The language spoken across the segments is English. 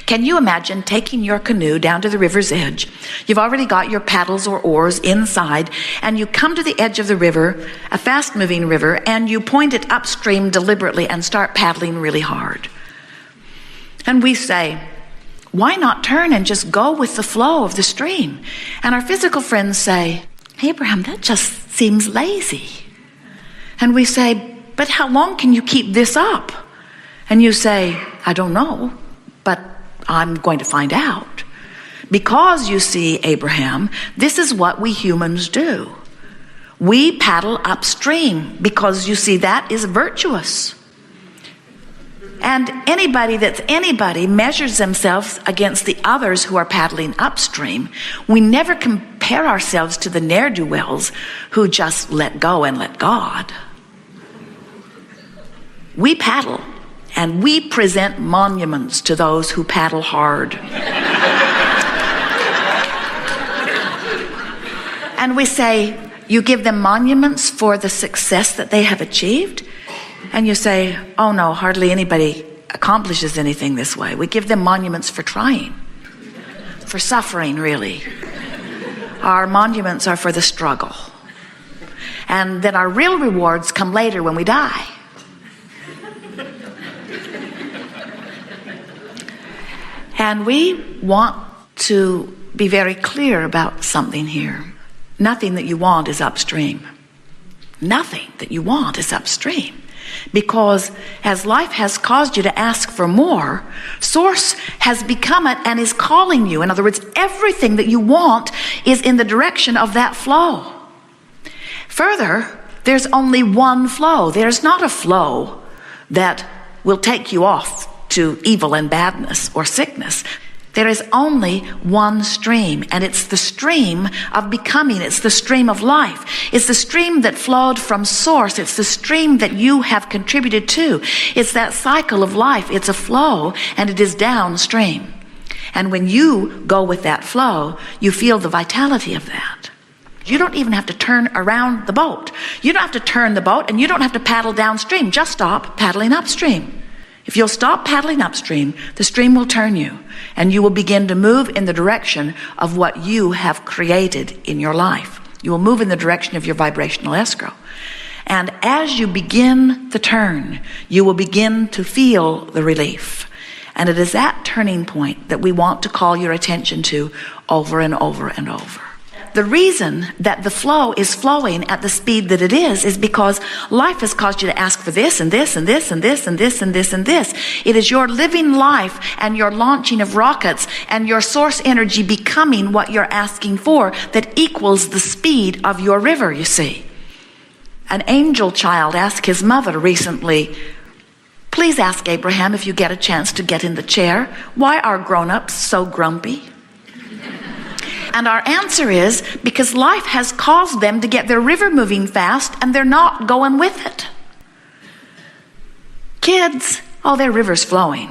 Can you imagine taking your canoe down to the river's edge? You've already got your paddles or oars inside, and you come to the edge of the river, a fast-moving river, and you point it upstream deliberately and start paddling really hard. And we say, why not turn and just go with the flow of the stream? And our physical friends say, Abraham, that just seems lazy. And we say, but how long can you keep this up? And you say, I don't know, but I'm going to find out. Because you see, Abraham, this is what we humans do. We paddle upstream because you see that is virtuous. And anybody that's anybody measures themselves against the others who are paddling upstream. We never compare ourselves to the ne'er-do-wells who just let go and let God. We paddle. And we present monuments to those who paddle hard. And we say, you give them monuments for the success that they have achieved. And you say, oh no, hardly anybody accomplishes anything this way. We give them monuments for trying, for suffering, really. Our monuments are for the struggle. And then our real rewards come later when we die. And we want to be very clear about something here. Nothing that you want is upstream. Nothing that you want is upstream. Because as life has caused you to ask for more, Source has become it and is calling you. In other words, everything that you want is in the direction of that flow. Further, there's only one flow. There's not a flow that will take you off to evil and badness or sickness. There is only one stream, and it's the stream of becoming. It's the stream of life. It's the stream that flowed from Source. It's the stream that you have contributed to. It's that cycle of life. It's a flow, and it is downstream. And when you go with that flow, you feel the vitality of that. You don't even have to turn around the boat. You don't have to turn the boat, and you don't have to paddle downstream. Just stop paddling upstream. If you'll stop paddling upstream, the stream will turn you, and you will begin to move in the direction of what you have created in your life. You will move in the direction of your vibrational escrow. And as you begin the turn, you will begin to feel the relief. And it is that turning point that we want to call your attention to over and over and over. The reason that the flow is flowing at the speed that it is because life has caused you to ask for this and this and this and this and this and this and this. It is your living life and your launching of rockets and your source energy becoming what you're asking for that equals the speed of your river, you see. An angel child asked his mother recently, please ask Abraham if you get a chance to get in the chair, why are grown-ups so grumpy? And our answer is because life has caused them to get their river moving fast and they're not going with it. Kids, oh, their river's flowing,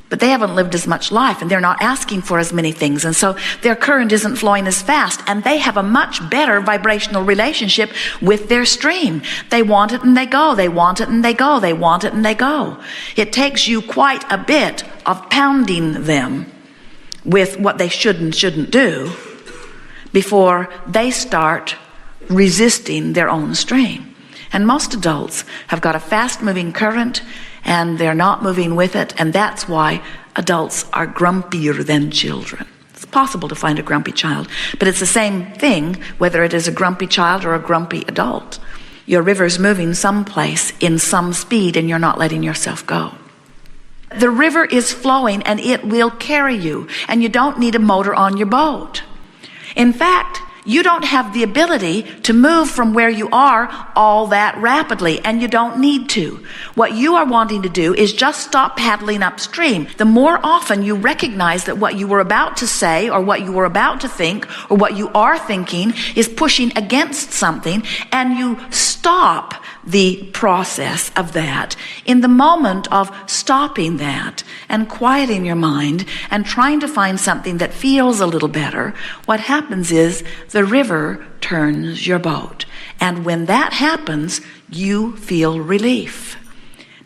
but they haven't lived as much life and they're not asking for as many things. And so their current isn't flowing as fast and they have a much better vibrational relationship with their stream. They want it and they go. They want it and they go. They want it and they go. It takes you quite a bit of pounding them with what they should and shouldn't do before they start resisting their own stream. And most adults have got a fast-moving current and they're not moving with it, and that's why adults are grumpier than children. It's possible to find a grumpy child, but it's the same thing whether it is a grumpy child or a grumpy adult. Your river's moving someplace in some speed and you're not letting yourself go. The river is flowing and it will carry you, and you don't need a motor on your boat. In fact, you don't have the ability to move from where you are all that rapidly, and you don't need to. What you are wanting to do is just stop paddling upstream. The more often you recognize that what you were about to say or what you were about to think or what you are thinking is pushing against something, and you stop the process of that in the moment of stopping that and quieting your mind and trying to find something that feels a little better, what happens is the river turns your boat. And when that happens, you feel relief.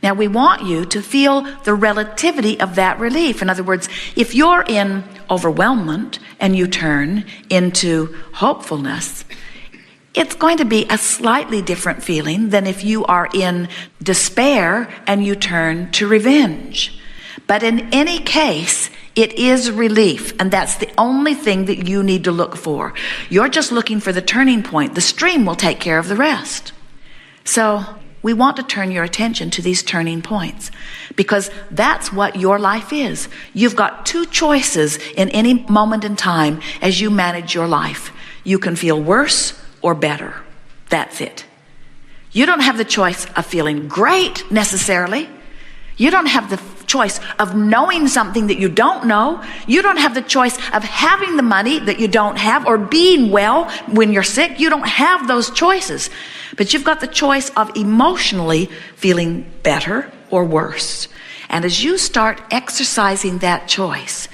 Now, we want you to feel the relativity of that relief. In other words, if you're in overwhelmment and you turn into hopefulness, it's going to be a slightly different feeling than if you are in despair and you turn to revenge. But in any case, it is relief, and that's the only thing that you need to look for. You're just looking for the turning point. The stream will take care of the rest. So we want to turn your attention to these turning points, because that's what your life is. You've got two choices in any moment in time as you manage your life. You can feel worse or better. That's it. You don't have the choice of feeling great necessarily. You don't have the choice of knowing something that you don't know. You don't have the choice of having the money that you don't have, or being well when you're sick. You don't have those choices. But you've got the choice of emotionally feeling better or worse. And as you start exercising that choice,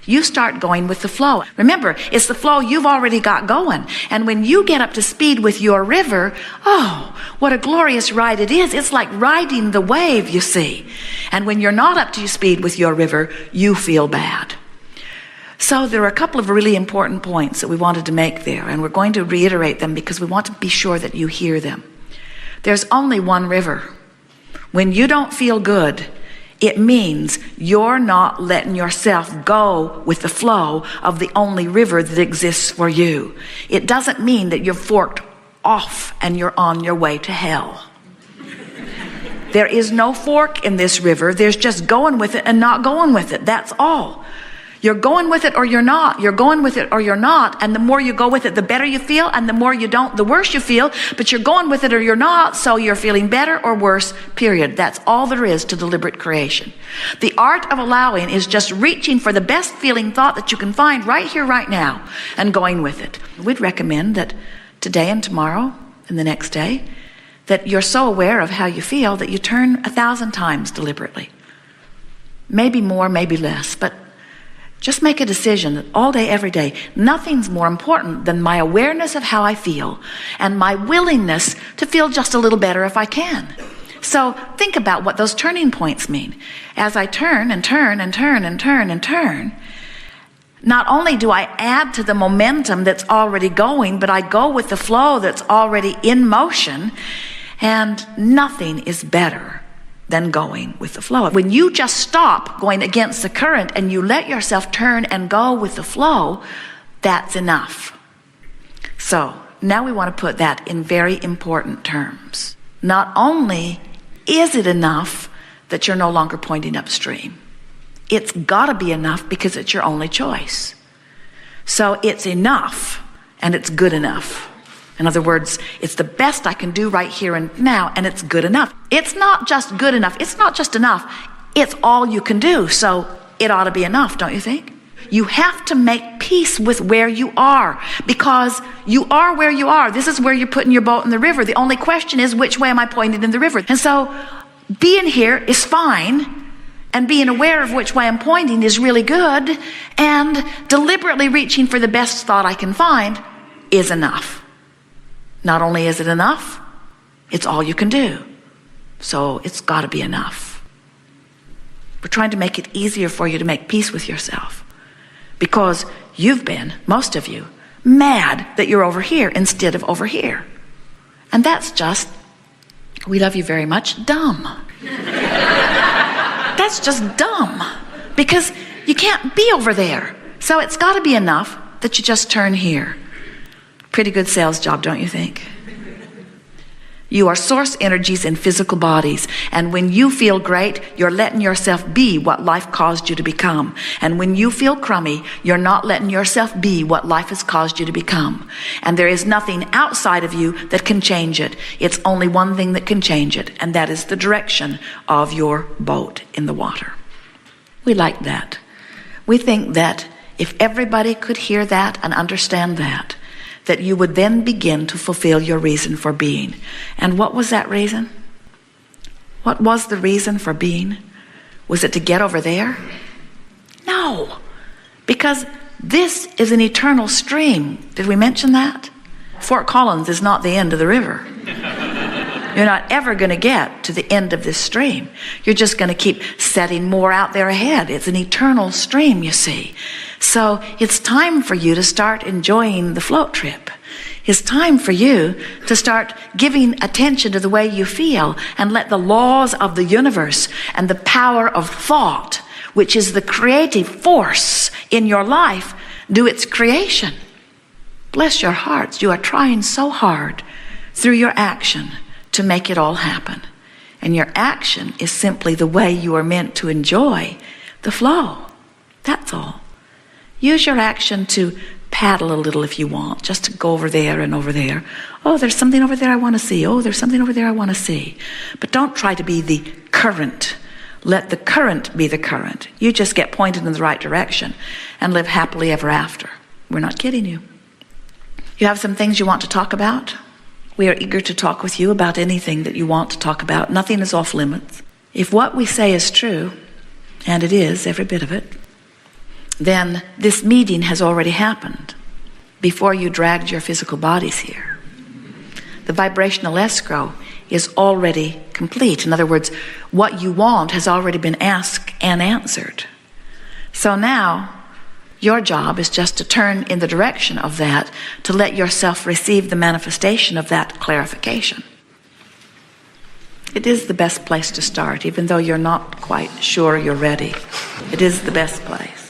you start going with the flow. Remember, it's the flow you've already got going. And when you get up to speed with your river, oh, what a glorious ride it is. It's like riding the wave, you see. And when you're not up to speed with your river, you feel bad. So there are a couple of really important points that we wanted to make there, and we're going to reiterate them because we want to be sure that you hear them. There's only one river. When you don't feel good, it means you're not letting yourself go with the flow of the only river that exists for you. It doesn't mean that you're forked off and you're on your way to hell. There is no fork in this river. There's just going with it and not going with it. That's all. You're going with it or you're not. You're going with it or you're not. And the more you go with it, the better you feel. And the more you don't, the worse you feel. But you're going with it or you're not. So you're feeling better or worse, period. That's all there is to deliberate creation. The art of allowing is just reaching for the best feeling thought that you can find right here, right now, and going with it. We'd recommend that today and tomorrow and the next day, that you're so aware of how you feel that you turn 1,000 times deliberately. Maybe more, maybe less, but just make a decision that all day, every day, nothing's more important than my awareness of how I feel and my willingness to feel just a little better if I can. So think about what those turning points mean. As I turn and turn and turn and turn and turn, not only do I add to the momentum that's already going, but I go with the flow that's already in motion, and nothing is better than going with the flow. When you just stop going against the current and you let yourself turn and go with the flow, that's enough. So now we want to put that in very important terms. Not only is it enough that you're no longer pointing upstream, it's got to be enough because it's your only choice. So it's enough, and it's good enough. In other words, it's the best I can do right here and now, and it's good enough. It's not just good enough. It's not just enough. It's all you can do. So it ought to be enough, don't you think? You have to make peace with where you are, because you are where you are. This is where you're putting your boat in the river. The only question is, which way am I pointed in the river? And so being here is fine, and being aware of which way I'm pointing is really good, and deliberately reaching for the best thought I can find is enough. Not only is it enough, it's all you can do. So it's got to be enough. We're trying to make it easier for you to make peace with yourself, because you've been, most of you, mad that you're over here instead of over here. And that's just, we love you very much, dumb. That's just dumb, because you can't be over there. So it's got to be enough that you just turn here. Pretty good sales job, don't you think? You are source energies in physical bodies. And when you feel great, you're letting yourself be what life caused you to become. And when you feel crummy, you're not letting yourself be what life has caused you to become. And there is nothing outside of you that can change it. It's only one thing that can change it, and that is the direction of your boat in the water. We like that. We think that if everybody could hear that and understand that you would then begin to fulfill your reason for being. And what was that reason? What was the reason for being? Was it to get over there? No, because this is an eternal stream. Did we mention that? Fort Collins is not the end of the river. You're not ever going to get to the end of this stream. You're just going to keep setting more out there ahead. It's an eternal stream, you see. So it's time for you to start enjoying the float trip. It's time for you to start giving attention to the way you feel and let the laws of the universe and the power of thought, which is the creative force in your life, do its creation. Bless your hearts. You are trying so hard through your action to make it all happen. And your action is simply the way you are meant to enjoy the flow. That's all. Use your action to paddle a little if you want, just to go over there and over there. Oh, there's something over there I want to see. Oh, there's something over there I want to see. But don't try to be the current. Let the current be the current. You just get pointed in the right direction and live happily ever after. We're not kidding you. You have some things you want to talk about? We are eager to talk with you about anything that you want to talk about. Nothing is off limits. If what we say is true, and it is, every bit of it, then this meeting has already happened before you dragged your physical bodies here. The vibrational escrow is already complete. In other words, what you want has already been asked and answered. So now, your job is just to turn in the direction of that, to let yourself receive the manifestation of that clarification. It is the best place to start, even though you're not quite sure you're ready. It is the best place.